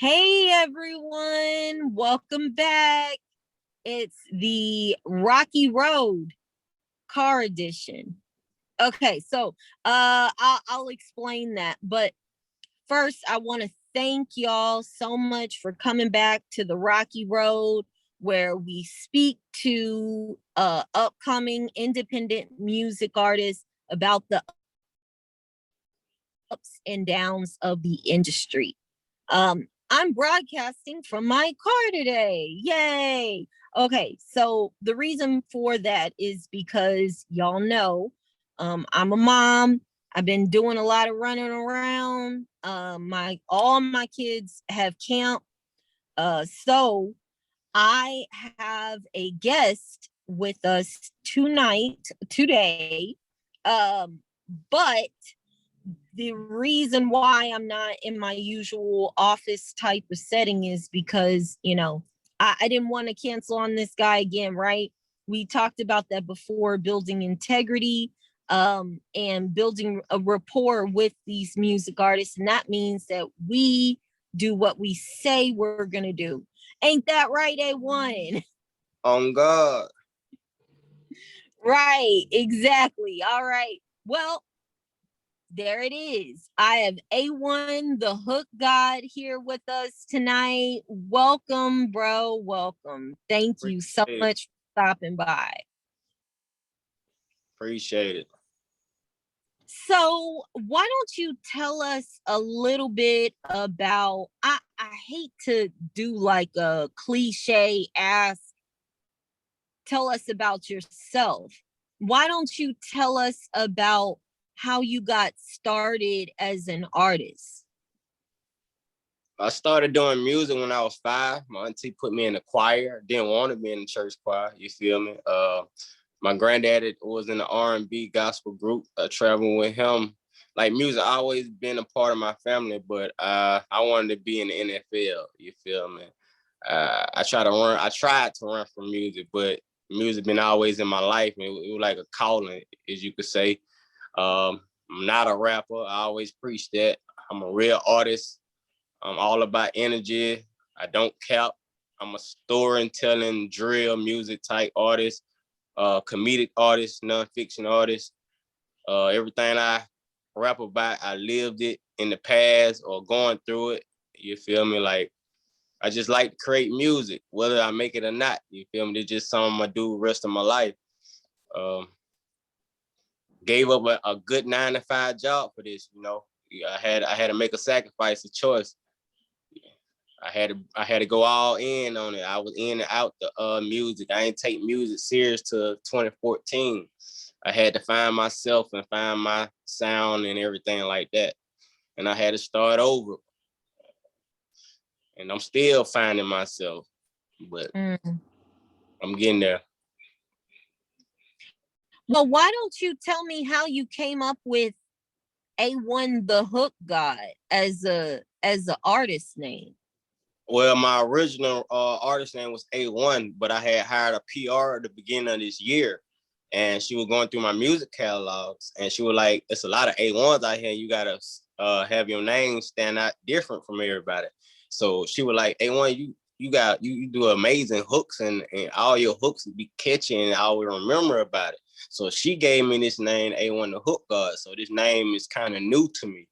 Hey everyone, welcome back. It's the Rocky Road car edition. Okay, so I'll explain that, but first I want to thank y'all so much for coming back to the Rocky Road where we speak to upcoming independent music artists about the ups and downs of the industry. I'm broadcasting from my car today. Yay. Okay, so the reason for that is because y'all know I'm a mom. I've been doing a lot of running around. My all my kids have camp. So I have a guest with us today. But the reason why I'm not in my usual office type of setting is because, I didn't want to cancel on this guy again, right? We talked about that before, building integrity and building a rapport with these music artists. And that means that we do what we say we're going to do. Ain't that right, A1? On God. Right, exactly. All right. Well, there it is. I have A1, the hook god, here with us tonight. Welcome, bro. Welcome. Thank you so much for stopping by. Appreciate it. So, why don't you tell us a little bit about? I hate to do like a cliche ask. Tell us about yourself. Why don't you tell us about how you got started as an artist? I started doing music when I was 5. My auntie put me in the choir. Didn't want to be in the church choir. You feel me? My granddad was in the R&B gospel group. Traveling with him. Like music always been a part of my family, but I wanted to be in the NFL. You feel me? I tried to run from music, but music been always in my life, and it was like a calling, as you could say. I'm not a rapper. I always preach that. I'm a real artist. I'm all about energy. I don't cap. I'm a storytelling, drill music type artist, comedic artist, nonfiction artist. Everything I rap about, I lived it in the past or going through it. You feel me? Like, I just like to create music, whether I make it or not. You feel me? It's just something I do the rest of my life. Gave up a good 9-to-5 job for this. I had to make a sacrifice, a choice. I had to go all in on it. I was in and out the music. I ain't take music serious till 2014. I had to find myself and find my sound and everything like that. And I had to start over. And I'm still finding myself, but I'm getting there. Well, why don't you tell me how you came up with A1 the Hook God as a artist name? Well, my original artist name was A1, but I had hired a PR at the beginning of this year, and she was going through my music catalogs, and she was like, "It's a lot of A1s out here. You gotta have your name stand out different from everybody." So she was like, "A1, you do amazing hooks, and all your hooks be catchy, and I will remember about it." So she gave me this name, A1 the Hook God. So this name is kind of new to me,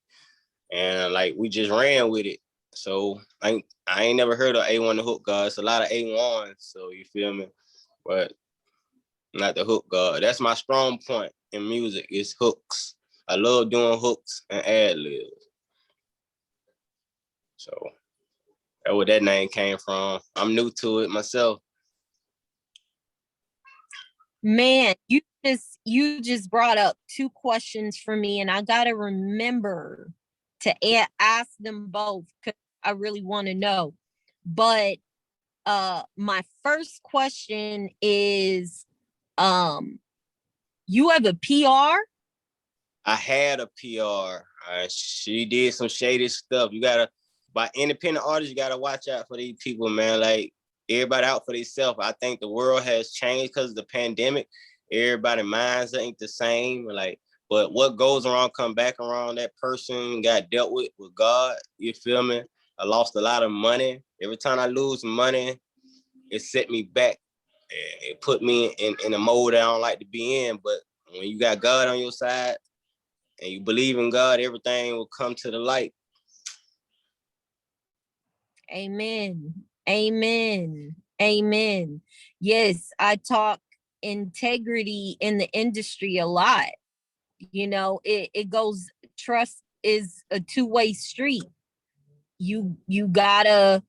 and like we just ran with it. So I ain't never heard of A1 the Hook God. It's a lot of A1s, so you feel me? But not the hook God. That's my strong point in music is hooks. I love doing hooks and ad libs. So that's where that name came from. I'm new to it myself. Man, you just brought up two questions for me, and I gotta remember to ask them both because I really want to know. But my first question is, you have a PR? I had a PR. She did some shady stuff. By independent artists, you gotta watch out for these people, man. Like everybody out for themselves. I think the world has changed because of the pandemic. Everybody's minds ain't the same. But what goes around come back around. That person got dealt with God. You feel me? I lost a lot of money. Every time I lose money, it set me back. It put me in a mode I don't like to be in. But when you got God on your side and you believe in God, everything will come to the light. Amen. Amen. Amen. Yes, I talk integrity in the industry a lot. You know, it goes, trust is a two-way street. You gotta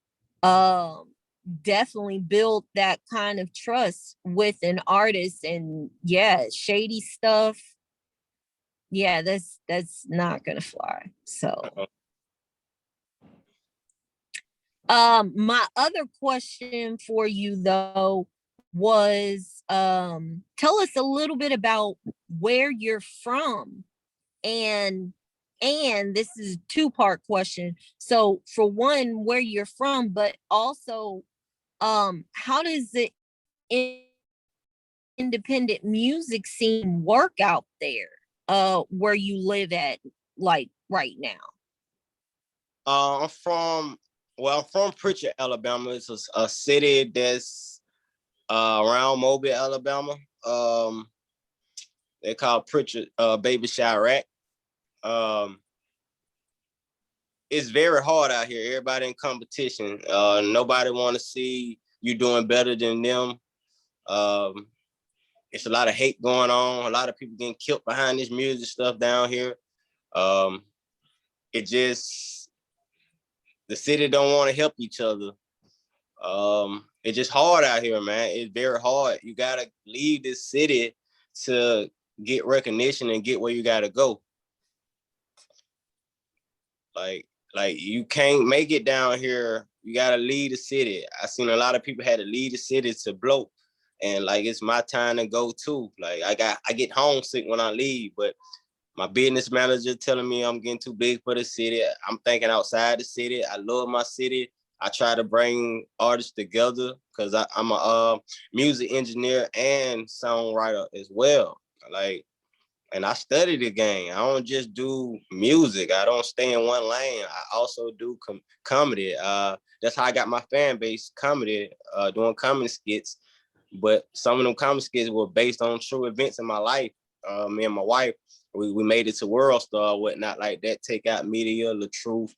definitely build that kind of trust with an artist. And yeah, shady stuff, yeah, that's not gonna fly. So my other question for you though was, tell us a little bit about where you're from. and and this is a two-part question. So for one, where you're from, but also how does the independent music scene work out there, where you live at, like right now? I'm from Pritchard, Alabama. It's a city that's around Mobile, Alabama. They call Pritchard Baby Chirac. Um, it's very hard out here. Everybody in competition. Nobody want to see you doing better than them. Um, it's a lot of hate going on. A lot of people getting killed behind this music stuff down here. Um, it just the city don't want to help each other. It's just hard out here, man. It's very hard. You gotta leave this city to get recognition and get where you gotta go. Like, you can't make it down here. You gotta leave the city. I seen a lot of people had to leave the city to blow, and like it's my time to go too. Like I get homesick when I leave, but my business manager telling me I'm getting too big for the city. I'm thinking outside the city. I love my city. I try to bring artists together because I'm a music engineer and songwriter as well. Like, and I study the game. I don't just do music. I don't stay in one lane. I also do comedy. That's how I got my fan base, comedy, doing comedy skits. But some of them comedy skits were based on true events in my life. Me and my wife, we made it to World Star, whatnot like that. Take Out Media, The Truth.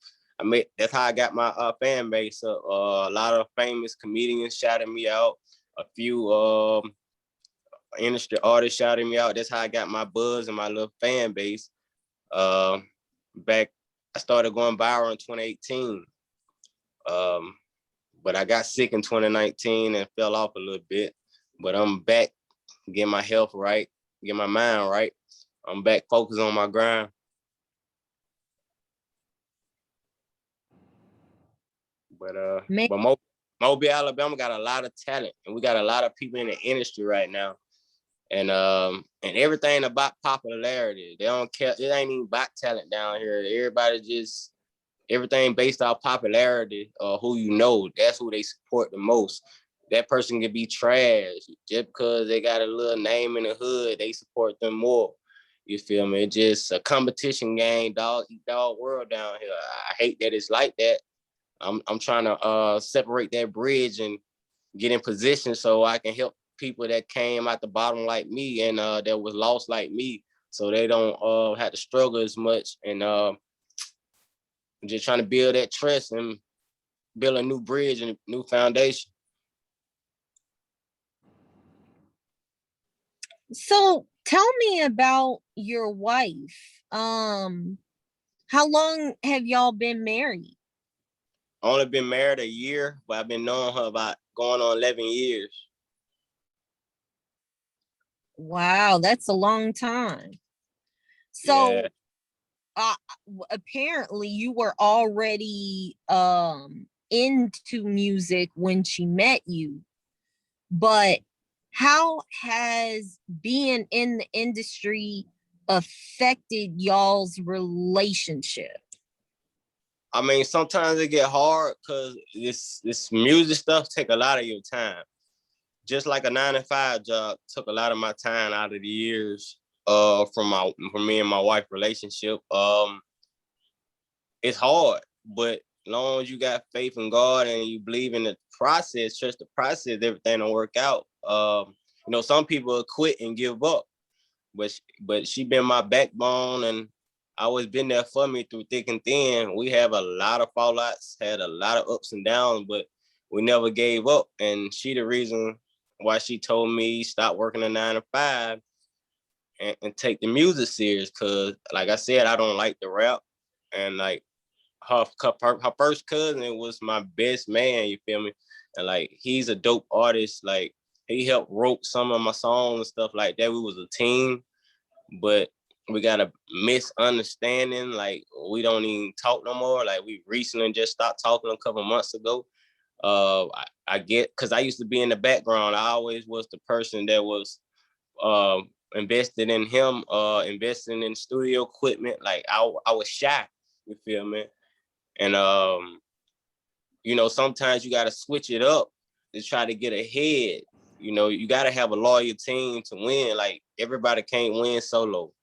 That's how I got my fan base. A lot of famous comedians shouted me out. A few industry artists shouted me out. That's how I got my buzz and my little fan base. Back, I started going viral in 2018. But I got sick in 2019 and fell off a little bit. But I'm back, getting my health right, get my mind right. I'm back focused on my grind. Man, But Mobile, Alabama got a lot of talent, and we got a lot of people in the industry right now. And everything about popularity. They don't care. It ain't even about talent down here. Everybody just everything based off popularity or who you know. That's who they support the most. That person can be trash just because they got a little name in the hood. They support them more. You feel me? It's just a competition game, dog eat dog world down here. I hate that it's like that. I'm trying to separate that bridge and get in position so I can help people that came out the bottom like me and that was lost like me, so they don't have to struggle as much. And just trying to build that trust and build a new bridge and a new foundation. so tell me about your wife. How long have y'all been married? Only been married a year, but I've been knowing her about going on 11 years. Wow, that's a long time. Yeah. So uh, apparently you were already into music when she met you, but how has being in the industry affected y'all's relationship? I mean, sometimes it get hard because this music stuff take a lot of your time. Just like a 9 to 5 job took a lot of my time out of the years from me and my wife relationship. It's hard, but long as you got faith in God and you believe in the process, trust the process, everything will work out. Some people will quit and give up, but she been my backbone, and always been there for me through thick and thin. We have a lot of fallouts, had a lot of ups and downs, but we never gave up. And she the reason why she told me stop working a 9 to 5 and take the music serious. Cause like I said, I don't like the rap, and like her first cousin was my best man. You feel me? And like he's a dope artist. Like he helped wrote some of my songs and stuff like that. We was a team, but we got a misunderstanding. Like we don't even talk no more. Like we recently just stopped talking a couple months ago. I get, because I used to be in the background. I always was the person that was invested in him, investing in studio equipment. Like I was shy. You feel me? And sometimes you got to switch it up to try to get ahead. You got to have a loyal team to win. Like everybody can't win solo.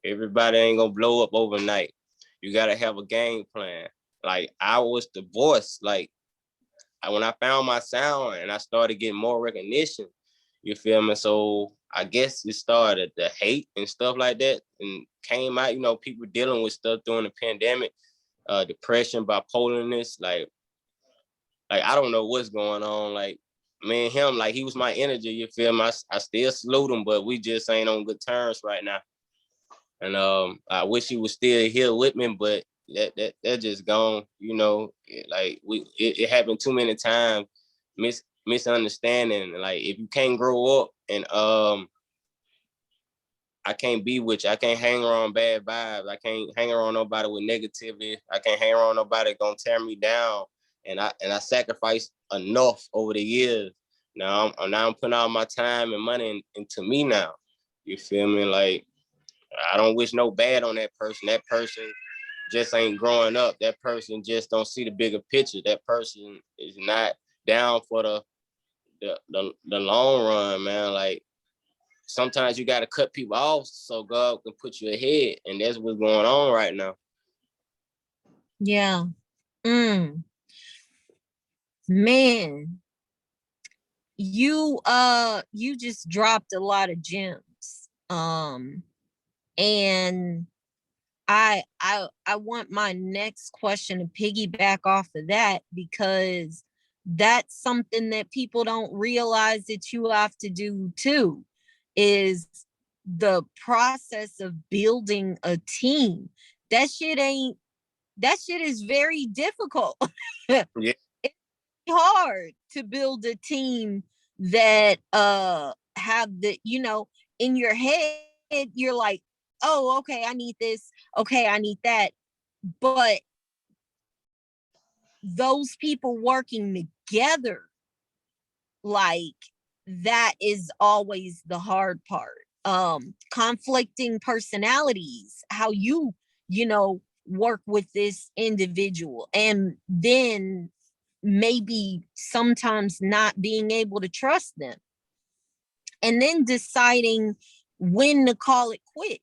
Everybody ain't gonna blow up overnight. You got to have a game plan. Like I was the voice. Like when I found my sound and I started getting more recognition, you feel me? So I guess it started the hate and stuff like that, and came out, people dealing with stuff during the pandemic, depression, bipolarness, like I don't know what's going on. Like me and him, like he was my energy, you feel me? I still salute him, but we just ain't on good terms right now. And I wish he was still here with me, but that just gone. It happened too many times, misunderstanding. Like if you can't grow up, and I can't be with you. I can't hang around bad vibes. I can't hang around nobody with negativity. I can't hang around nobody gonna tear me down. And I sacrificed enough over the years. Now I'm putting all my time and money into me now. You feel me? Like I don't wish no bad on that person. That person just ain't growing up. That person just don't see the bigger picture. That person is not down for the long run, man. Like sometimes you got to cut people off so God can put you ahead, and that's what's going on right now. Yeah. Man, you just dropped a lot of gems. And I want my next question to piggyback off of that, because that's something that people don't realize that you have to do too, is the process of building a team. That shit is very difficult. Yeah. It's hard to build a team that have the, in your head you're like, oh, okay, I need this, okay, I need that, but those people working together, like, that is always the hard part. Conflicting personalities, how work with this individual, and then maybe sometimes not being able to trust them, and then deciding when to call it quits.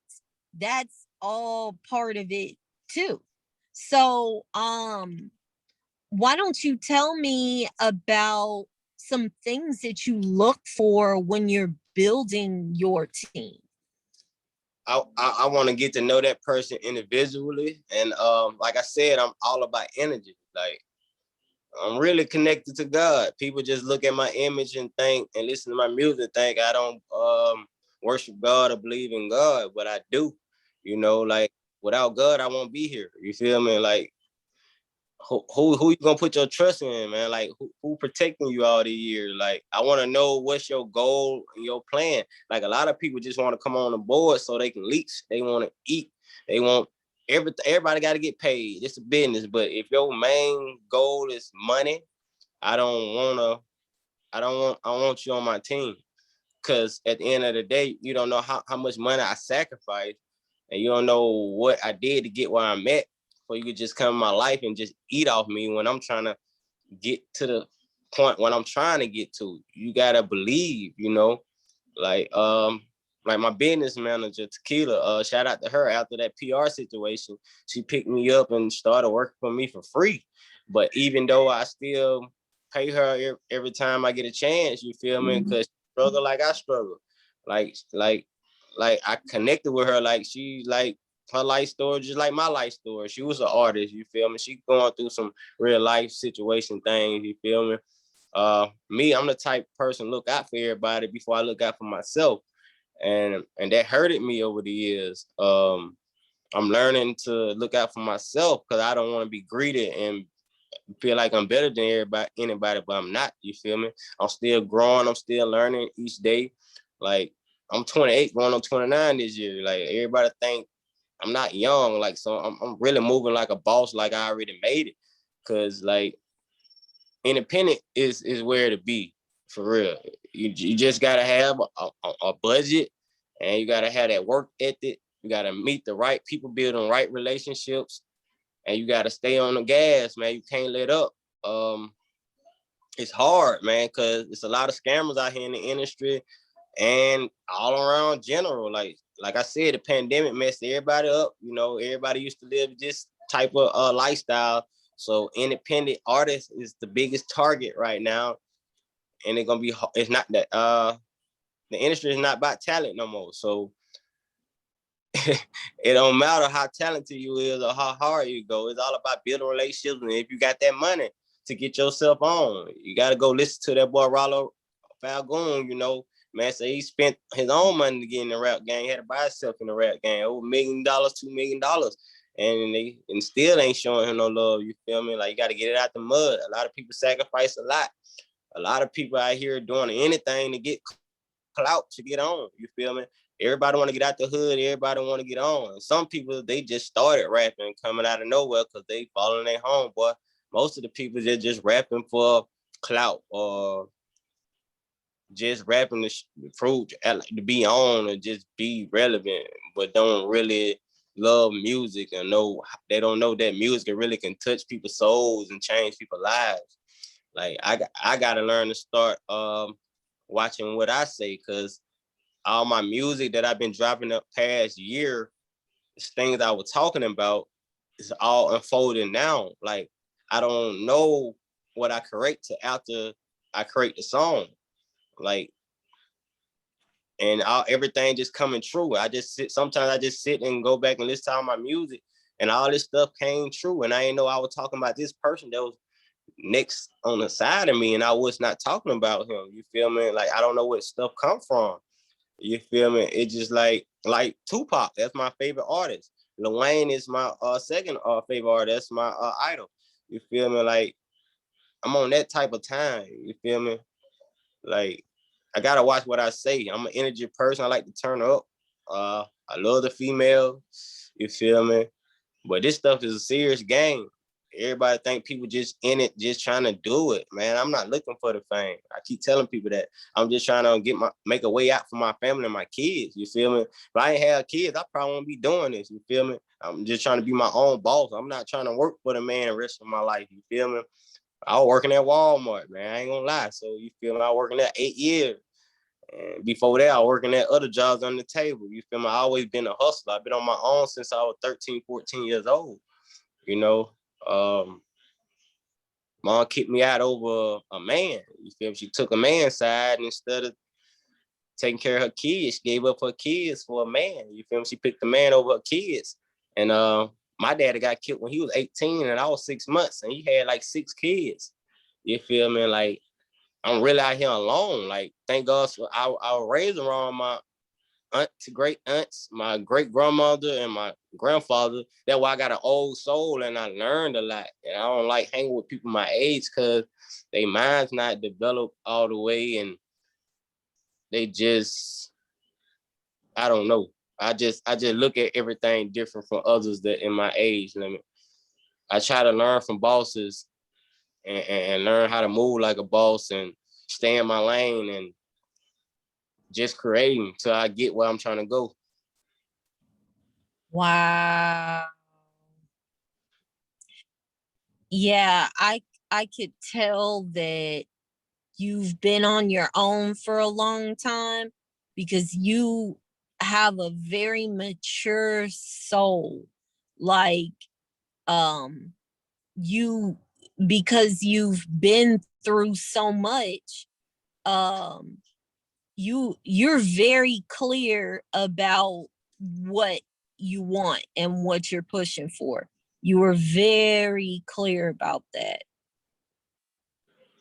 That's all part of it too. So why don't you tell me about some things that you look for when you're building your team? I want to get to know that person individually, and like I said, I'm all about energy. Like I'm really connected to God. People just look at my image and think, and listen to my music, think I don't worship God or believe in God, but I do. Like without God, I won't be here. You feel me? Like who you gonna put your trust in, man? Like who protecting you all these years? Like I want to know what's your goal and your plan. Like a lot of people just want to come on the board so they can leech. They want to eat. They want everything. Everybody got to get paid. It's a business. But if your main goal is money, I don't wanna. I want you on my team, because at the end of the day, you don't know how much money I sacrificed, and you don't know what I did to get where I'm at. For you could just come in my life and just eat off me when I'm trying to get to the point when I'm trying to get to. You gotta believe, like my business manager, Tequila, shout out to her. After that PR situation, she picked me up and started working for me for free. But even though I still pay her every time I get a chance, you feel me? Because she struggle like I struggle. Like I connected with her, like she like her life story just like my life story. She was an artist, you feel me? She going through some real life situation things, you feel me? Me, I'm the type of person look out for everybody before I look out for myself. And that hurted me over the years. I'm learning to look out for myself because I don't want to be greedy and feel like I'm better than anybody, but I'm not. You feel me? I'm still growing. I'm still learning each day. Like I'm 28, going on 29 this year. Like everybody think I'm not young. Like so, I'm really moving like a boss. Like I already made it. Cause like independent is where to be for real. You just gotta have a budget, and you gotta have that work ethic. You gotta meet the right people, build the right relationships, and you got to stay on the gas, man. You can't let up. It's hard, man, because it's a lot of scammers out here in the industry and all around general. Like I said, the pandemic messed everybody up. You know, everybody used to live this type of lifestyle. So independent artists is the biggest target right now, and it's gonna be. It's not that the industry is not about talent no more. So it don't matter how talented you is or how hard you go. It's all about building relationships. And if you got that money to get yourself on, you got to go listen to that boy Rollo Falcone. You know, man, say he spent his own money to get in the rap game. He had to buy himself in the rap game over $1 million, $2 million, and still ain't showing him no love. You feel me? Like you got to get it out the mud. A lot of people sacrifice a lot. A lot of people out here doing anything to get clout to get on. You feel me? Everybody want to get out the hood. Everybody want to get on. And some people, they just started rapping coming out of nowhere because they falling their home, boy. Most of the people just rapping for clout or just rapping to prove to be on or just be relevant, but don't really love music and know they don't know that music really can touch people's souls and change people's lives. Like I gotta learn to start watching what I say, because all my music that I've been dropping up past year, things I was talking about, is all unfolding now. Like I don't know what I create to after I create the song. Like and everything just coming true. Sometimes I just sit and go back and listen to all my music, and all this stuff came true. And I didn't know I was talking about this person that was next on the side of me, and I was not talking about him. You feel me? Like I don't know where stuff come from. You feel me? It just like Tupac. That's my favorite artist. Lil Wayne is my second favorite artist. That's my idol. You feel me? Like I'm on that type of time. You feel me? Like I gotta watch what I say. I'm an energy person. I like to turn up. I love the female. You feel me? But this stuff is a serious game. Everybody think people just in it, just trying to do it, man. I'm not looking for the fame. I keep telling people that I'm just trying to make a way out for my family and my kids. You feel me? If I ain't have kids, I probably won't be doing this. You feel me? I'm just trying to be my own boss. I'm not trying to work for the man the rest of my life. You feel me? I was working at Walmart, man. I ain't gonna lie. So you feel me? I was working there 8 years. And before that, I was working at other jobs on the table. You feel me? I always been a hustler. I've been on my own since I was 13, 14 years old. You know, mom kicked me out over a man. You feel me? She took a man's side, and instead of taking care of her kids, she gave up her kids for a man. You feel me? She picked the man over her kids. And my daddy got killed when he was 18 and I was 6 months, and he had like 6 kids. You feel me? Like I'm really out here alone. Like thank God I was raised around my aunts, great aunts, my great grandmother, and my grandfather. That's why I got an old soul, and I learned a lot. And I don't like hanging with people my age because their mind's not developed all the way, and they just, I don't know. I just look at everything different from others that in my age limit. I try to learn from bosses and learn how to move like a boss and stay in my lane and just creating till I get where I'm trying to go. Wow. Yeah, I could tell that you've been on your own for a long time because you have a very mature soul. Like you because you've been through so much, um, you're very clear about what you want and what you're pushing for. You are very clear about that.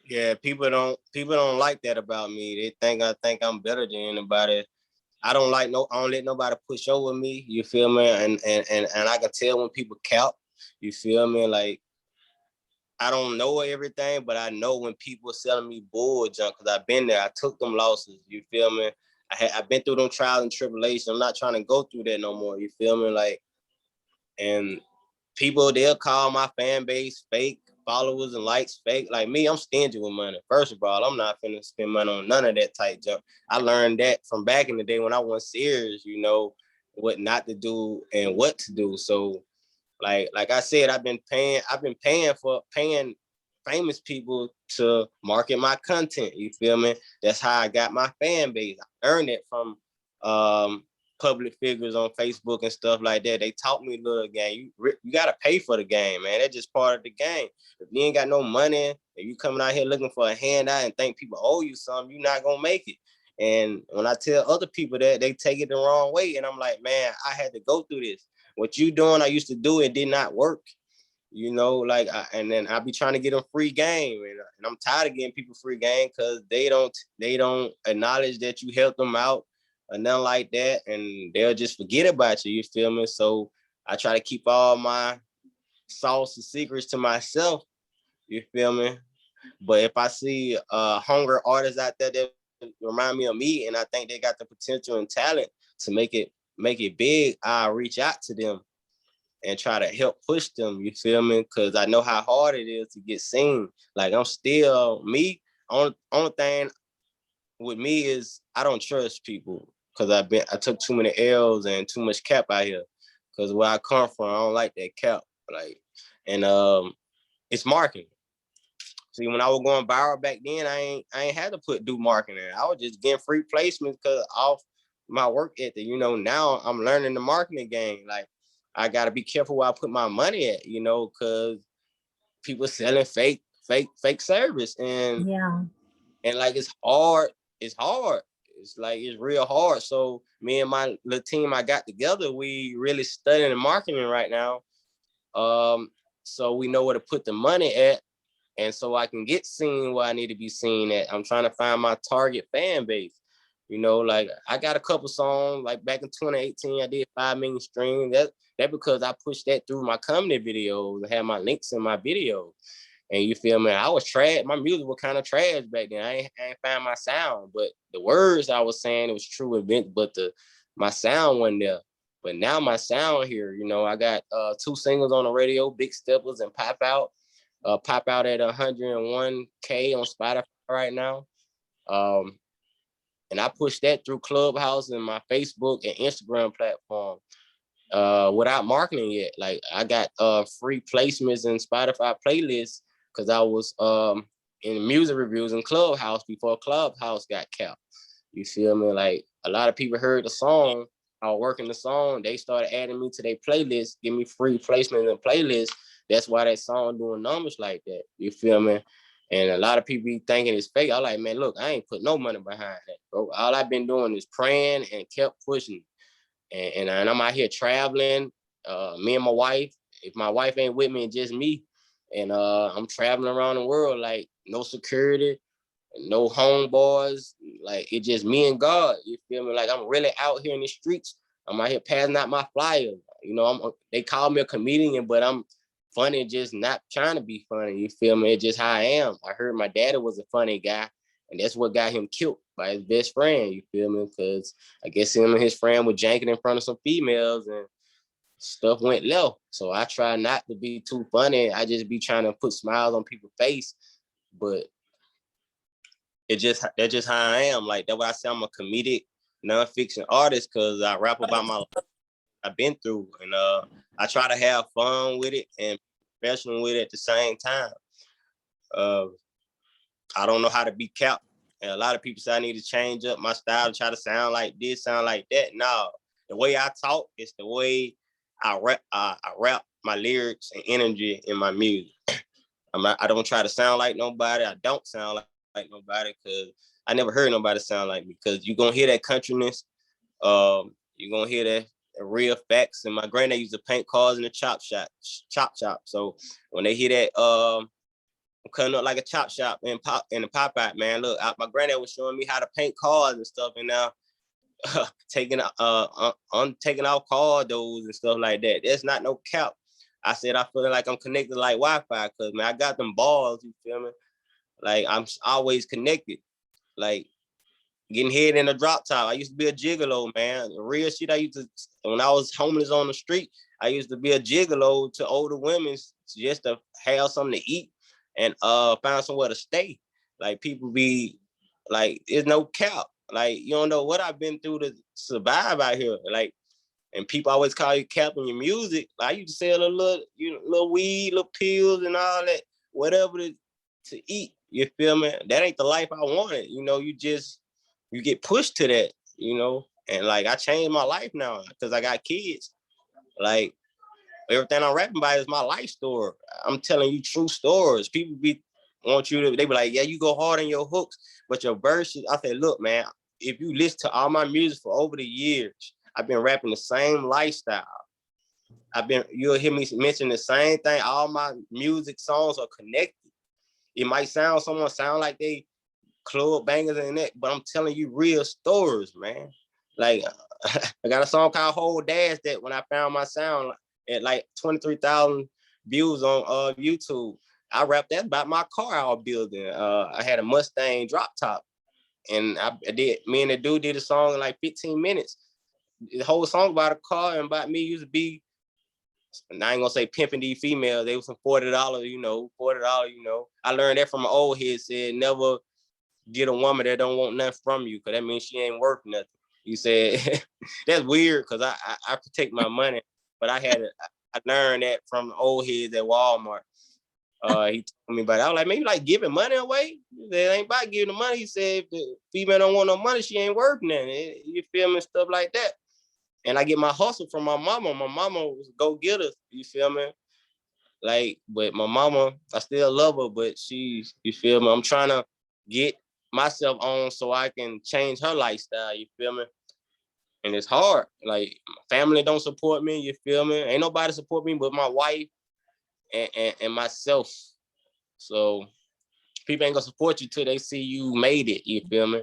Yeah, people don't like that about me. They think I think I'm better than anybody. I don't let nobody push over me. You feel me? And I can tell when people count. You feel me? Like I don't know everything, but I know when people are selling me bull junk because I've been there. I took them losses. You feel me? I've been through them trials and tribulations. I'm not trying to go through that no more. You feel me? Like, and people, they'll call my fan base fake, followers and likes fake. Like me, I'm stingy with money. First of all, I'm not finna spend money on none of that type junk. I learned that from back in the day when I was serious, what not to do and what to do. So like I said, I've been paying famous people to market my content. You feel me? That's how I got my fan base. I earned it from um public figures on Facebook and stuff like that. They taught me a little game. You gotta pay for the game, man. That's just part of the game. If you ain't got no money and you coming out here looking for a handout and think people owe you something, you're not gonna make it. And when I tell other people that, they take it the wrong way. And I'm like, man, I had to go through this. What you doing, I used to do, it did not work. And then I be trying to get them free game, and I'm tired of getting people free game because they don't acknowledge that you helped them out or nothing like that, and they'll just forget about you. You feel me? So I try to keep all my sauce and secrets to myself. You feel me? But if I see hunger artists out there that remind me of me, and I think they got the potential and talent to make it big, I'll reach out to them and try to help push them. You feel me? Because I know how hard it is to get seen. Like I'm still me. Only thing with me is I don't trust people because I took too many L's and too much cap out here. Because where I come from, I don't like that cap. And it's marketing. See, when I was going viral back then, I ain't had to do marketing. I was just getting free placements because off my work ethic. Now I'm learning the marketing game. Like I gotta be careful where I put my money at, because people selling fake service Yeah. and like it's hard. It's hard. It's like it's real hard. So me and my little team I got together, we really studying marketing right now. So we know where to put the money at, and so I can get seen where I need to be seen at. I'm trying to find my target fan base. Like I got a couple songs. Like back in 2018, I did 5 million streams. That because I pushed that through my comedy videos. I had my links in my videos. And you feel me? I was trash. My music was kind of trash back then. I ain't find my sound, but the words I was saying, it was true event, but my sound wasn't there. But now my sound here, I got 2 singles on the radio, Big Steppers and Pop Out at 101K on Spotify right now. And I pushed that through Clubhouse and my Facebook and Instagram platform without marketing yet. Like I got free placements in Spotify playlists because I was in music reviews in Clubhouse before Clubhouse got capped. You feel me? Like a lot of people heard the song, I was working the song, they started adding me to their playlist, give me free placements and playlists. That's why that song doing numbers like that. You feel me? And a lot of people be thinking it's fake. I'm like, man, look, I ain't put no money behind that, bro. All I've been doing is praying and kept pushing. And I'm out here traveling. Me and my wife. If my wife ain't with me, it's just me. And I'm traveling around the world, like no security, no homeboys. Like it's just me and God. You feel me? Like I'm really out here in the streets. I'm out here passing out my flyers. They call me a comedian, but I'm funny, just not trying to be funny. You feel me? It's just how I am. I heard my daddy was a funny guy, and that's what got him killed by his best friend. You feel me? Because I guess him and his friend were janking in front of some females, and stuff went left. So I try not to be too funny. I just be trying to put smiles on people's face, but that's just how I am. Like that's why I say I'm a comedic nonfiction artist because I rap about my life I've been through, and I try to have fun with it and professional with it at the same time. Uh, I don't know how to be capped, and a lot of people say I need to change up my style to try to sound like this, sound like that. No, the way I talk is the way I rap my lyrics and energy in my music. I don't try to sound like nobody. I don't sound like nobody because I never heard nobody sound like me. Because you're gonna hear that countryness. You're gonna hear that real facts. And my granddad used to paint cars in the chop shop. So when they hear that, I'm cutting up like a chop shop in the pop out, man. Look, my granddad was showing me how to paint cars and stuff, and now taking I'm taking off car doors and stuff like that. That's not no cap. I said I feel like I'm connected like Wi-Fi because man, I got them balls. You feel me? Like I'm always connected. Like getting hit in a drop top. I used to be a gigolo, man. The real shit I used to, when I was homeless on the street, I used to be a gigolo to older women just to have something to eat and find somewhere to stay. Like people be like, there's no cap. Like you don't know what I've been through to survive out here. Like, and people always call you cap in your music. I used to sell a little, little weed, little pills, and all that, whatever to eat. You feel me? That ain't the life I wanted. You get pushed to that, and like I changed my life now because I got kids. Like everything I'm rapping about is my life story. I'm telling you true stories. People they be like, yeah, you go hard on your hooks, but your verses, I say, look, man, if you listen to all my music for over the years, I've been rapping the same lifestyle. You'll hear me mention the same thing. All my music songs are connected. It might someone sound like they club bangers and that, but I'm telling you real stories, man. Like I got a song called Whole Dash that when I found my sound at like 23,000 views on YouTube, I rapped that about my car I was building. I had a Mustang drop top, and me and the dude did a song in like 15 minutes. The whole song about a car and about me used to be, and I ain't gonna say pimping these females. They was some $40, $40. I learned that from an old head, said never get a woman that don't want nothing from you, because that means she ain't worth nothing. You said that's weird because I protect my money, but I learned that from old heads at Walmart. He told me about it. I was like, maybe like giving money away. It ain't about giving the money. He said if the female don't want no money, she ain't worth nothing. You feel me? Stuff like that. And I get my hustle from my mama. My mama was go getter. You feel me? Like, but my mama, I still love her, but you feel me? I'm trying to get myself on so I can change her lifestyle. You feel me? And it's hard. Like, my family don't support me. You feel me? Ain't nobody support me but my wife and myself. So people ain't gonna support you till they see you made it. You feel me?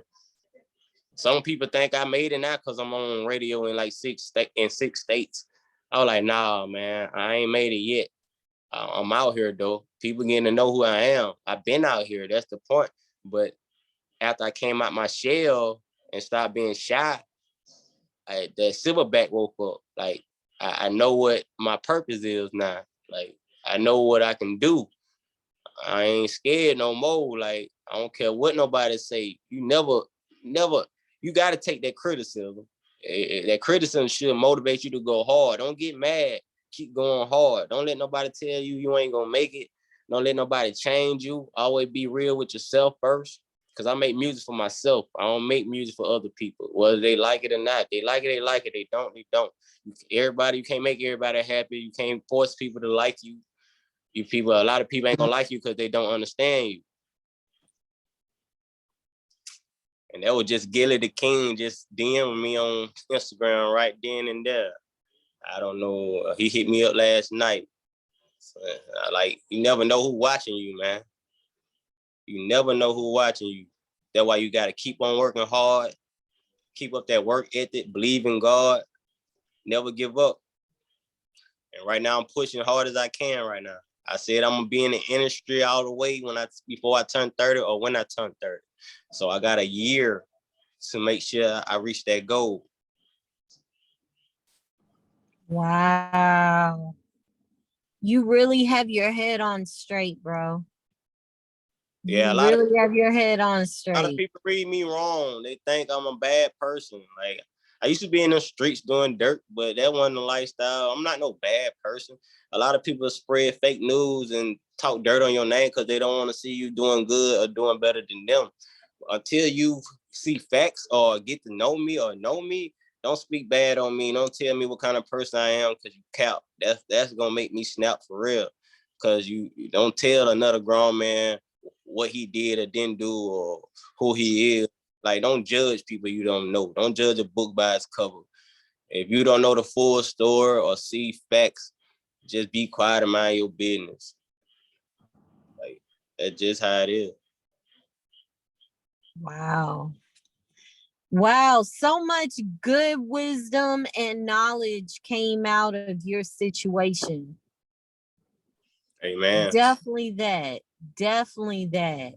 Some people think I made it now because I'm on radio in like six states. I was like, nah, man, I ain't made it yet. I'm out here though. People getting to know who I am. I've been out here. That's the point. But after I came out my shell and stopped being shy, the silverback woke up. Like I know what my purpose is now. Like I know what I can do. I ain't scared no more. Like I don't care what nobody say. You never. You got to take that criticism. That criticism should motivate you to go hard. Don't get mad. Keep going hard. Don't let nobody tell you ain't gonna make it. Don't let nobody change you. Always be real with yourself first. Cause I make music for myself. I don't make music for other people. Whether they like it or not. They like it, they like it. They don't, they don't. You can't make everybody happy. You can't force people to like you. A lot of people ain't gonna like you because they don't understand you. And that was just Gilly the King just DMing me on Instagram right then and there. I don't know. He hit me up last night. So, like, you never know who watching you, man. You never know who watching you. That's why you got to keep on working hard, keep up that work ethic, believe in God, never give up. And right now I'm pushing hard as I can right now. I said I'm gonna be in the industry all the way before I turn 30 or when I turn 30. So I got a year to make sure I reach that goal. Wow. You really have your head on straight, bro. Yeah, You really have your head on a lot of straight. people read me wrong. They think I'm a bad person. Like I used to be in the streets doing dirt, but that wasn't the lifestyle. I'm not no bad person. A lot of people spread fake news and talk dirt on your name because they don't want to see you doing good or doing better than them. Until you see facts or get to know me or know me, don't speak bad on me. Don't tell me what kind of person I am because you cap. That's gonna make me snap for real. because you don't tell another grown man what he did or didn't do or who he is. Like, don't judge people you don't know. Don't judge a book by its cover. If you don't know the full story or see facts, just be quiet and mind your business. Like, that's just how it is. Wow. Wow, so much good wisdom and knowledge came out of your situation. Amen. Definitely that. Definitely that.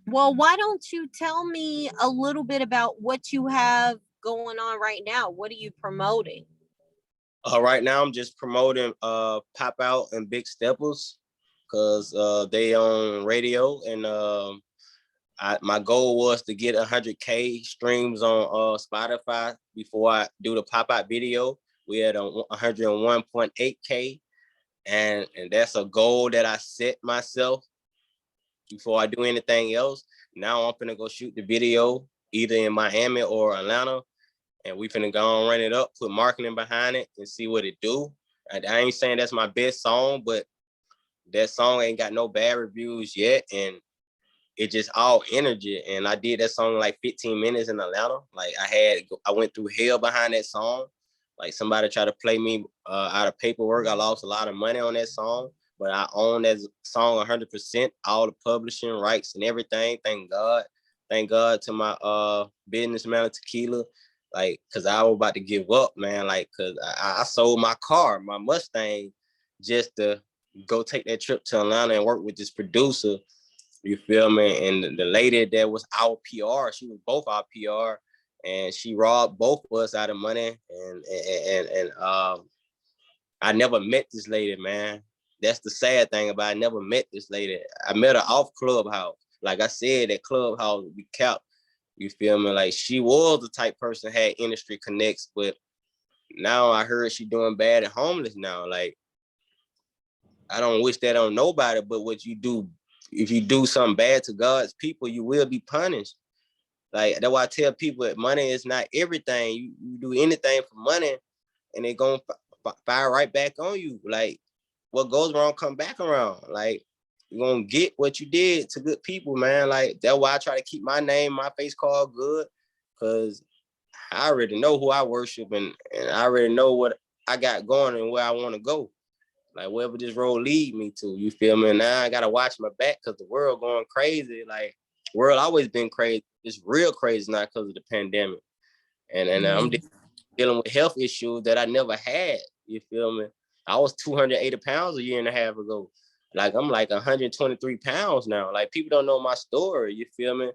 Well, why don't you tell me a little bit about what you have going on right now? What are you promoting? Right now, I'm just promoting Pop Out and Big Steppers because they on radio, and my goal was to get 100K streams on Spotify before I do the Pop Out video. We had 101.8K, and that's a goal that I set myself before I do anything else. Now I'm gonna go shoot the video either in Miami or Atlanta, and we finna go and run it up, put marketing behind it, and see what it do. I ain't saying that's my best song, but that song ain't got no bad reviews yet, and it just all energy. And I did that song in like 15 minutes in Atlanta. Like, I went through hell behind that song. Like, somebody tried to play me out of paperwork. I lost a lot of money on that song, but I own that song 100%, all the publishing rights and everything. Thank God. Thank God to my businessman Tequila. Like, cause I was about to give up, man. Like, cause I sold my car, my Mustang, just to go take that trip to Atlanta and work with this producer. You feel me? And the lady that was our PR, she was both our PR, and she robbed both of us out of money. And I never met this lady, man. That's the sad thing about it. I never met this lady. I met her off Clubhouse. Like I said, that Clubhouse we kept. You feel me? Like, she was the type person had industry connects, but now I heard she doing bad and homeless now. Like, I don't wish that on nobody, but what you do, if you do something bad to God's people, you will be punished. Like, that's why I tell people that money is not everything. You do anything for money, and they gonna fire right back on you. Like, what goes wrong come back around. Like, you're gonna get what you did to good people, man. Like, that's why I try to keep my name, my face called good, because I already know who I worship, and I already know what I got going and where I want to go. Like, wherever this road lead me to, you feel me? Now I gotta watch my back because the world going crazy. Like, world always been crazy. It's real crazy now because of the pandemic. And I'm dealing with health issues that I never had. You feel me? I was 280 pounds a year and a half ago. Like, I'm like 123 pounds now. Like, people don't know my story. You feel me?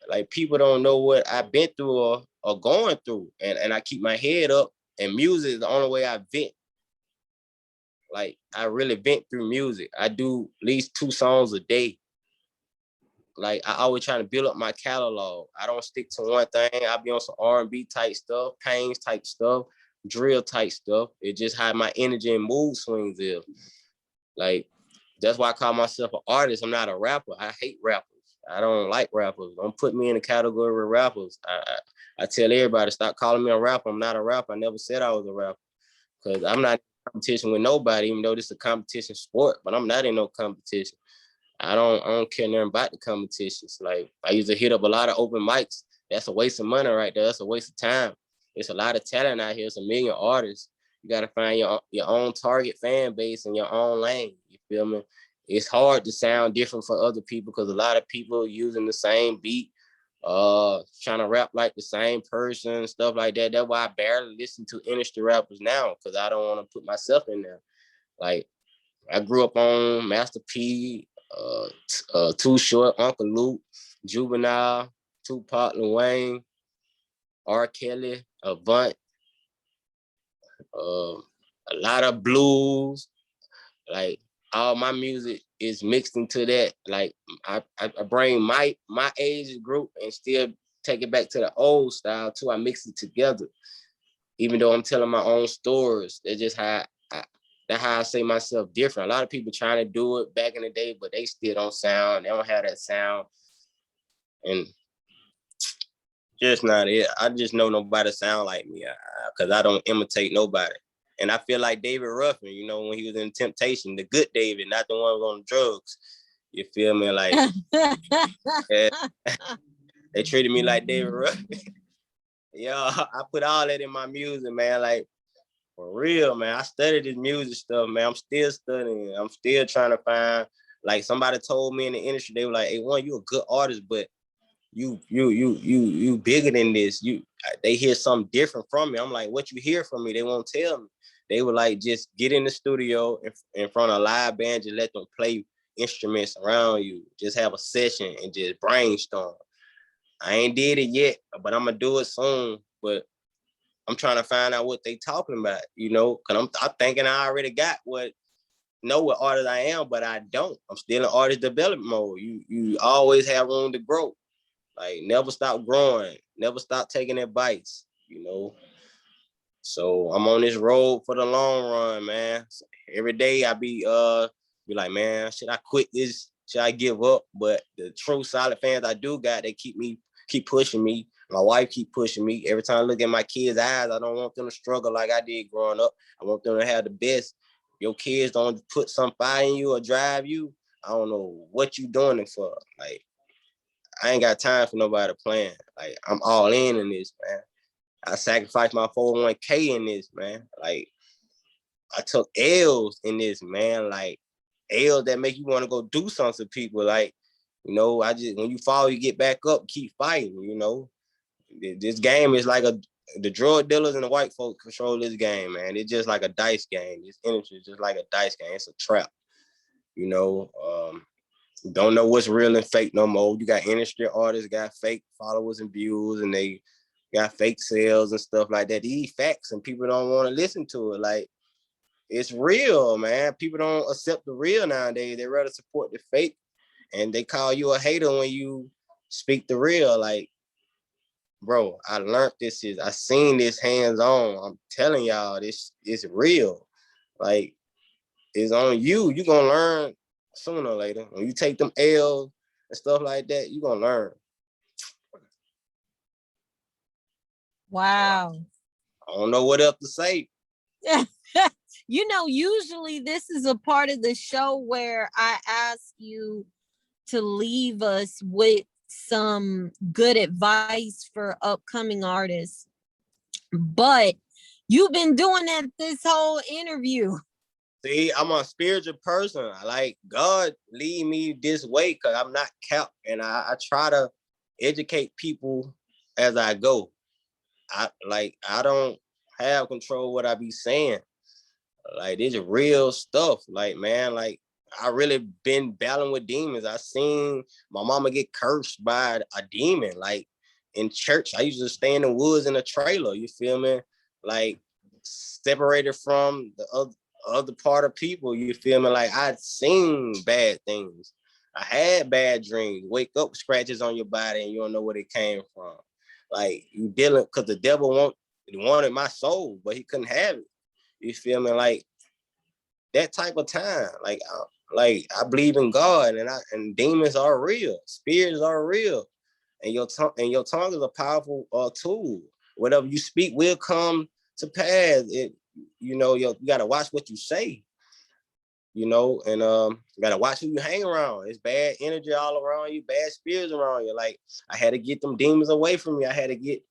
Like, people don't know what I've been through or going through. And I keep my head up. And music is the only way I vent. Like, I really vent through music. I do at least 2 songs a day. Like, I always trying to build up my catalog. I don't stick to one thing. I be on some R&B type stuff, Pains type stuff, drill type stuff. It just how my energy and mood swings is. Like, that's why I call myself an artist. I'm not a rapper. I hate rappers. I don't like rappers. Don't put me in the category with rappers. I tell everybody, stop calling me a rapper. I'm not a rapper. I never said I was a rapper. Because I'm not in competition with nobody, even though this is a competition sport, but I'm not in no competition. I don't care nothing about the competitions. Like, I used to hit up a lot of open mics. That's a waste of money right there. That's a waste of time. There's a lot of talent out here. It's a million artists. You got to find your own target fan base in your own lane. You feel me? It's hard to sound different for other people because a lot of people are using the same beat, trying to rap like the same person, stuff like that. That's why I barely listen to industry rappers now, because I don't want to put myself in there. Like, I grew up on Master P, Too Short, Uncle Luke, Juvenile, Tupac, Lil Wayne, R. Kelly, Avant, a lot of blues. Like, all my music is mixed into that. Like, I bring my age group and still take it back to the old style too. I mix it together. Even though I'm telling my own stories, that's just that's how I say myself different. A lot of people trying to do it back in the day, but they still don't sound. They don't have that sound, and just not it. I just know nobody sound like me because I don't imitate nobody. And I feel like David Ruffin, you know, when he was in Temptation, the good David, not the one who was on drugs. You feel me? Like, yeah, they treated me like David Ruffin. Yeah, I put all that in my music, man. Like, for real, man. I studied this music stuff, man. I'm still studying. I'm still trying to find, like, somebody told me in the industry, they were like, hey, one, you a good artist, but you bigger than this. They hear something different from me. I'm like, what you hear from me? They won't tell me. They were like, just get in the studio in front of a live band, just let them play instruments around you. Just have a session and just brainstorm. I ain't did it yet, but I'm gonna do it soon. But I'm trying to find out what they talking about, you know, because I'm thinking I already got what artist I am, but I don't. I'm still in artist development mode. You always have room to grow. Like, never stop growing, never stop taking advice, you know. So I'm on this road for the long run, man. So every day I be like, man, should I quit this? Should I give up? But the true solid fans I do got, they keep pushing me. My wife keep pushing me. Every time I look at my kids' eyes, I don't want them to struggle like I did growing up. I want them to have the best. Your kids don't put some fire in you or drive you. I don't know what you doing it for. Like, I ain't got time for nobody playing. Like, I'm all in this, man. I sacrificed my 401k in this, man. Like, I took L's in this, man. Like, L's that make you want to go do something to people. Like, you know, when you fall, you get back up, keep fighting, you know. This game is like the drug dealers and the white folks control this game, man. It's just like a dice game. This industry is just like a dice game. It's a trap, you know. Don't know what's real and fake no more. You got industry artists, got fake followers and views, and they got fake sales and stuff like that. These facts, and people don't want to listen to it. Like, it's real, man. People don't accept the real nowadays. They rather support the fake, and they call you a hater when you speak the real. Like, bro, I learned this I seen this hands on. I'm telling y'all, this is real. Like, it's on you. You're gonna learn sooner or later. When you take them L's and stuff like that, you're gonna learn. Wow. I don't know what else to say. You know, usually this is a part of the show where I ask you to leave us with some good advice for upcoming artists. But you've been doing that this whole interview. See, I'm a spiritual person. Like, God lead me this way because I'm not kept, and I try to educate people as I go. I don't have control what I be saying. Like, this is real stuff. Like, man, like, I really been battling with demons. I seen my mama get cursed by a demon. Like, in church, I used to stay in the woods in a trailer. You feel me? Like, separated from the other part of people. You feel me? Like, I'd seen bad things. I had bad dreams. Wake up, scratches on your body, and you don't know where it came from. Like, you dealing because the devil wanted my soul, but he couldn't have it. You feel me? Like, that type of time. Like I believe in God, and demons are real. Spirits are real, and your tongue is a powerful tool. Whatever you speak will come to pass. You gotta watch what you say. You know, and you gotta watch who you hang around. It's bad energy all around you, bad spirits around you. Like, I had to get them demons away from me. I had to get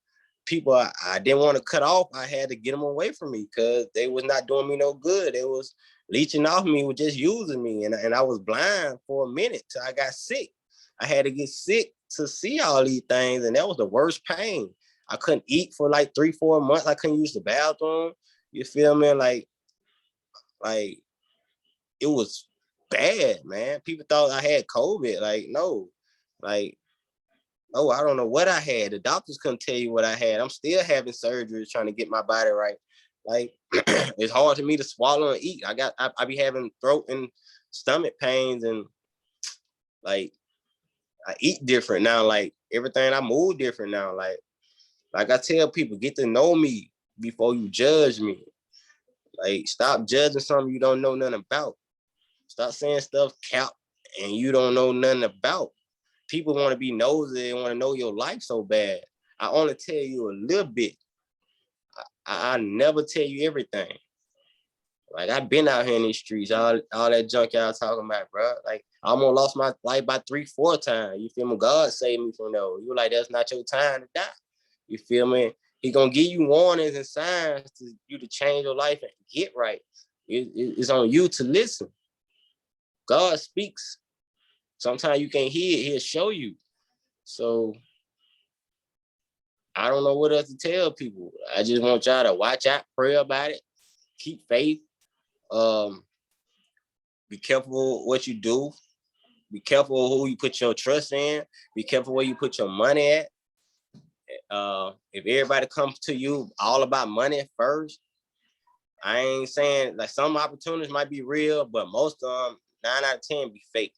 people I didn't want to cut off. I had to get them away from me because they was not doing me no good. They was leeching off me, was just using me. And I was blind for a minute till I got sick. I had to get sick to see all these things. And that was the worst pain. I couldn't eat for like 3-4 months. I couldn't use the bathroom. You feel me? Like it was bad, man. People thought I had COVID. Like, no. Like, oh, I don't know what I had. The doctors couldn't tell you what I had. I'm still having surgery trying to get my body right. Like, it's hard for me to swallow and eat. I be having throat and stomach pains, and like, I eat different now. Like, everything, I move different now. Like I tell people, get to know me before you judge me. Like, stop judging something you don't know nothing about. Stop saying stuff count and you don't know nothing about. People want to be nosy and want to know your life so bad. I only tell you a little bit. I never tell you everything. Like I've been out here in these streets, all that junk y'all talking about, bro. Like I almost lost my life by 3-4 times. You feel me? God saved me from those. You like that's not your time to die. You feel me? He gonna give you warnings and signs to you to change your life and get right. It's on you to listen. God speaks. Sometimes you can't hear it. He'll show you. So I don't know what else to tell people. I just want y'all to watch out, pray about it, keep faith. Be careful what you do. Be careful who you put your trust in. Be careful where you put your money at. If everybody comes to you all about money first, I ain't saying like some opportunities might be real, but most of them, 9 out of 10 be fake.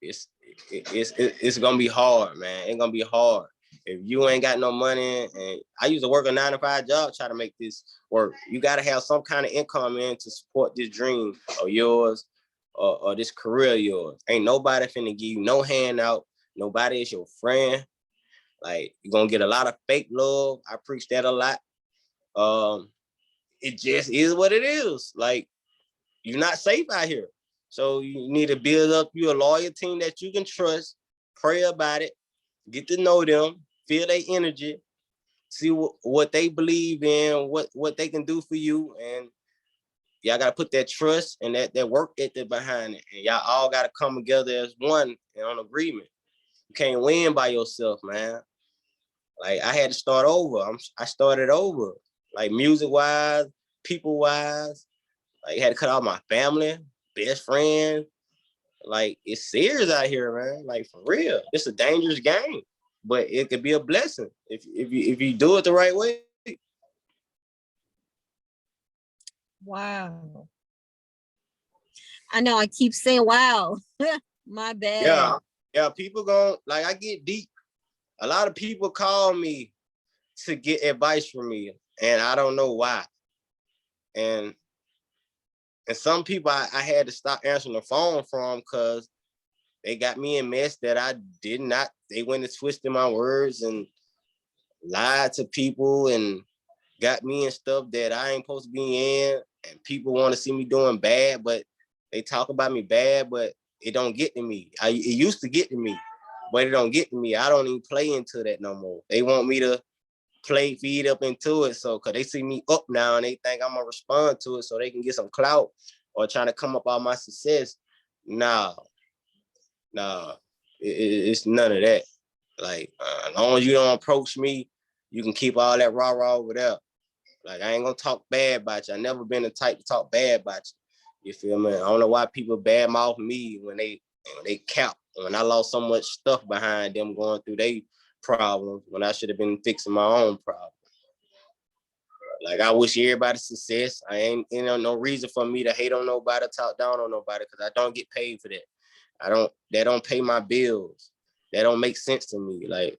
It's gonna be hard, man. It's gonna be hard. If you ain't got no money, and I used to work a 9-to-5 job, try to make this work. You gotta have some kind of income in to support this dream of yours or this career of yours. Ain't nobody finna give you no handout. Nobody is your friend. Like you're gonna get a lot of fake love. I preach that a lot. It just is what it is. Like you're not safe out here. So you need to build up your loyal team that you can trust, pray about it, get to know them, feel their energy, see what they believe in, what they can do for you. And y'all got to put that trust and that work ethic behind it. And y'all all got to come together as one and on agreement. You can't win by yourself, man. Like I had to start over. I started over, like music wise, people wise. Like had to cut out my family, best friend. Like it's serious out here, man. Like for real, it's a dangerous game, but it could be a blessing if you do it the right way. Wow. I know I keep saying wow. My bad. Yeah. People gon' like I get deep. A lot of people call me to get advice from me, and I don't know why. And some people I had to stop answering the phone from because they got me in mess that I did not. They went and twisted my words and lied to people and got me in stuff that I ain't supposed to be in. And people want to see me doing bad, but they talk about me bad, but it don't get to me. It used to get to me, but it don't get to me. I don't even play into that no more. They want me to feed up into it. So, cause they see me up now and they think I'm gonna respond to it so they can get some clout or trying to come up on my success. Nah, it's none of that. Like, as long as you don't approach me, you can keep all that rah-rah over there. Like, I ain't gonna talk bad about you. I never been the type to talk bad about you. You feel me? I don't know why people badmouth me when they cap. When I lost so much stuff behind them going through their problems when I should have been fixing my own problem. Like I wish everybody success. I ain't no reason for me to hate on nobody, talk down on nobody, because I don't get paid for that. They don't pay my bills. That don't make sense to me. Like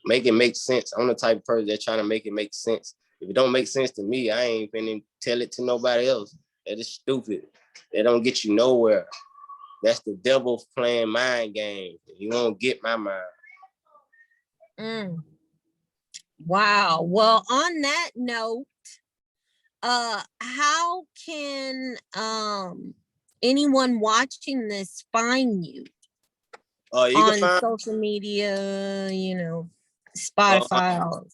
make it make sense. I'm the type of person that's trying to make it make sense. If it don't make sense to me, I ain't finna tell it to nobody else. That is stupid. That don't get you nowhere. That's the devil playing mind games. You won't get my mind. Mm. Wow. Well, on that note, how can anyone watching this find you? You On can find social media, uh, Spotify.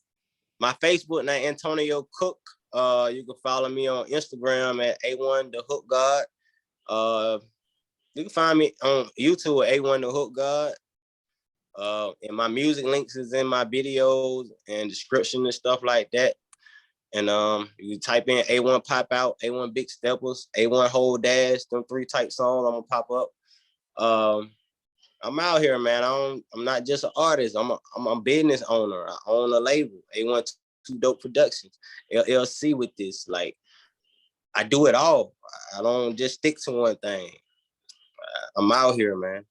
my Facebook name Antonio Cook. You can follow me on Instagram at A1 the Hook God. You can find me on YouTube at A1 the Hook God. And my music links is in my videos and description and stuff like that. And you type in A1 Pop Out, A1 Big Steppers, A1 Hold Dash, them 3 type songs, I'm gonna pop up. I'm out here, man. I'm not just an artist. I'm a business owner. I own a label, A1 Too Dope Productions, LLC with this. Like, I do it all. I don't just stick to one thing. I'm out here, man.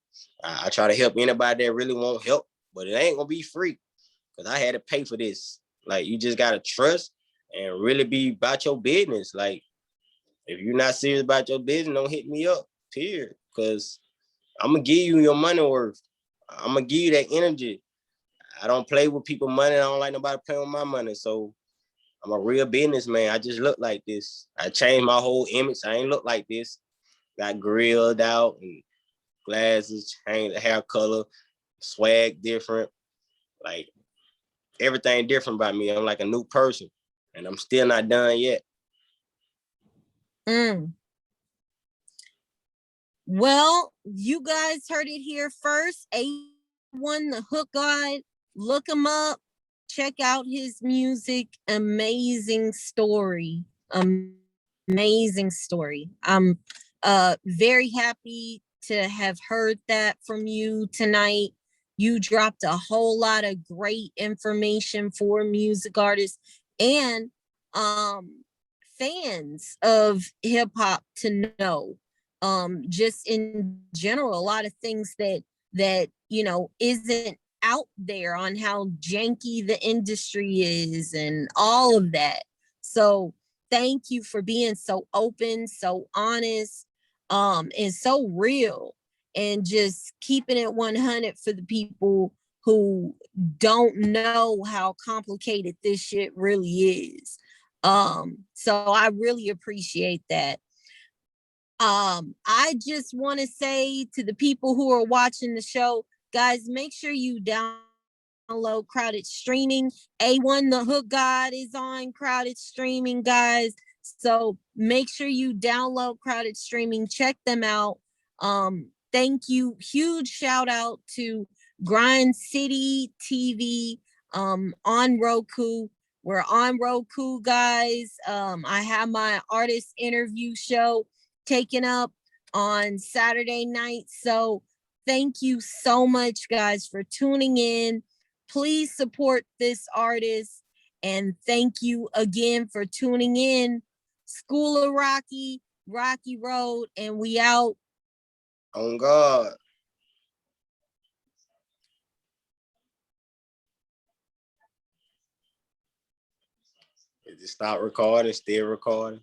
I try to help anybody that really want help, but it ain't gonna be free because I had to pay for this. Like, you just gotta trust and really be about your business. Like, if you're not serious about your business, don't hit me up, period. Because I'm gonna give you your money worth. I'm gonna give you that energy. I don't play with people's money. I don't like nobody playing with my money. So I'm a real businessman. I just look like this. I changed my whole image. I ain't look like this. Got grilled out and glasses, changed the hair color, swag different. Like everything different about me. I'm like a new person, and I'm still not done yet. Well, you guys heard it here first. A1 the Hook God. Look him up. Check out his music. Amazing story. Amazing story. I'm very happy to have heard that from you tonight. You dropped a whole lot of great information for music artists and fans of hip hop to know. Just in general, a lot of things that isn't out there on how janky the industry is and all of that. So thank you for being so open, so honest, and so real, and just keeping it 100 for the people who don't know how complicated this shit really is. So I really appreciate that. I just want to say to the people who are watching the show, guys, make sure you download Crowded Streaming. A1 the Hook God is on Crowded Streaming, guys. So make sure you download Crowded Streaming, check them out. Thank you. Huge shout out to Grind City TV on Roku. We're on Roku, guys. I have my artist interview show taken up on Saturday night. So thank you so much, guys, for tuning in. Please support this artist. And thank you again for tuning in. School of Rocky, Rocky Road, and we out. On God. Just stop recording, still recording.